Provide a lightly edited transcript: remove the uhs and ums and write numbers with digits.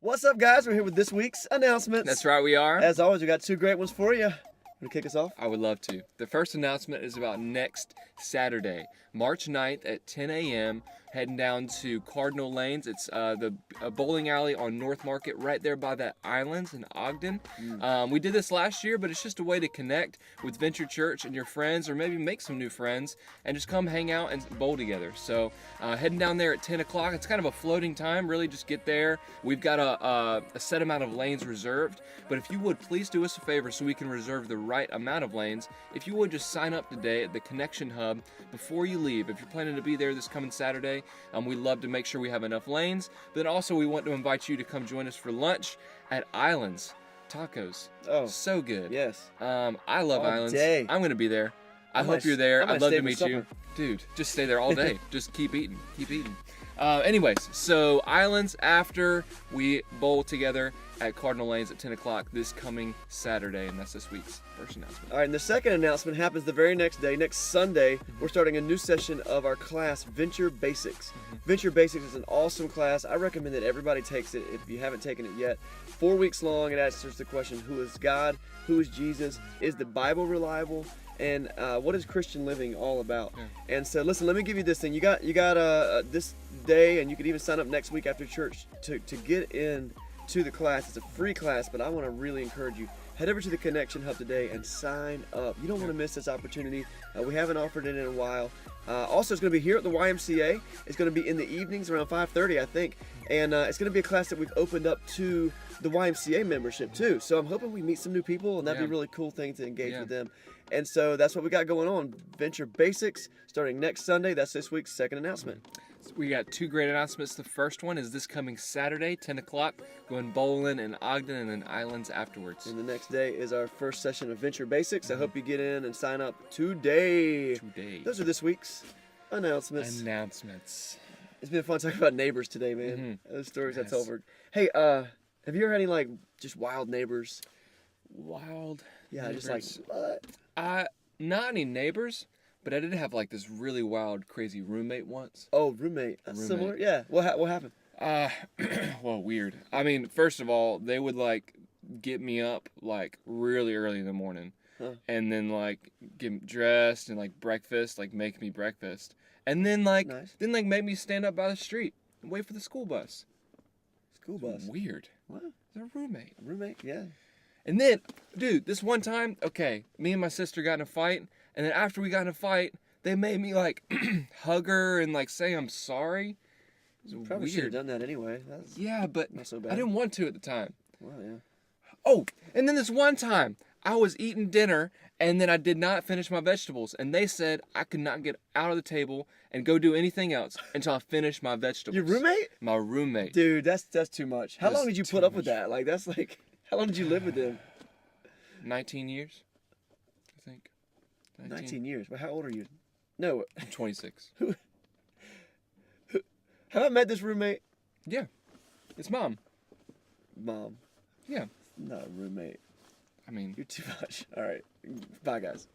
What's up, guys? We're here with this week's announcements. That's right, we are. As always, we got two great ones for you. Want to kick us off? I would love to. The first announcement is about next Saturday, March 9th at 10 a.m., heading down to Cardinal Lanes. It's the bowling alley on North Market right there by the islands in Ogden. We did this last year, but it's just a way to connect with Venture Church and your friends, or maybe make some new friends, and just come hang out and bowl together. So heading down there at 10 o'clock. It's kind of a floating time, really just get there. We've got a set amount of lanes reserved, but if you would, please do us a favor so we can reserve the right amount of lanes. If you would, just sign up today at the Connection Hub before you leave. If you're planning to be there this coming Saturday, we'd love to make sure we have enough lanes. But then also we want to invite you to come join us for lunch at Islands Tacos. Oh, so good. yes. I love All Islands. day. I'm gonna be there. I hope you're there. I'd love to meet you. Dude, just stay there all day. Just keep eating. Keep eating. Anyways, so Islands after we bowl together at Cardinal Lanes at 10 o'clock this coming Saturday, and that's this week's first announcement. All right, and the second announcement happens the very next day. Next Sunday, we're starting a new session of our class, Venture Basics. Venture Basics is an awesome class. I recommend that everybody takes it if you haven't taken it yet. 4 weeks long. It answers the question, who is God? Who is Jesus? Is the Bible reliable? And what is Christian living all about? Yeah. And so, listen, let me give you this thing. You got this day, and you can even sign up next week after church to get in to the class. It's a free class, but I want to really encourage you. Head over to the Connection Hub today and sign up. You don't want to miss this opportunity. We haven't offered it in a while. Also, it's going to be here at the YMCA. It's going to be in the evenings around 5:30, I think. And it's going to be a class that we've opened up to the YMCA membership too. So I'm hoping we meet some new people, and that'd be a really cool thing to engage with them. And so that's what we got going on. Venture Basics starting next Sunday. That's this week's second announcement. So we got two great announcements. The first one is this coming Saturday, 10 o'clock, going bowling in Ogden and then Islands afterwards. And the next day is our first session of Venture Basics. I hope you get in and sign up today. Those are this week's announcements. It's been fun talking about neighbors today, man. Those stories I told. Hey, have you ever had any just wild neighbors? Wild? Yeah, neighbors. just what? Not any neighbors. But I did have this really wild, crazy roommate once. Oh, roommate. That's similar? Yeah. What happened? Well, weird. I mean, first of all, they would get me up really early in the morning. And then get me dressed and breakfast, make me breakfast. And then nice. Make me stand up by the street and wait for the school bus. School bus? Weird. What? They're a roommate. A roommate? Yeah. And then, dude, this one time, me and my sister got in a fight. And then after we got in a fight, they made me hug her and say I'm sorry. You probably should have done that anyway. Yeah, but not so bad. I didn't want to at the time. Well, yeah. Oh, and then this one time, I was eating dinner and then I did not finish my vegetables. And they said I could not get out of the table and go do anything else until I finished my vegetables. Your roommate? My roommate. Dude, that's too much. How long did you put up with that? How long did you live with them? 19 years, I think. 19 years. Well, how old are you? No. I'm 26. Have I met this roommate? Yeah. It's mom. Mom. Yeah. Not a roommate. I mean. You're too much. All right. Bye, guys.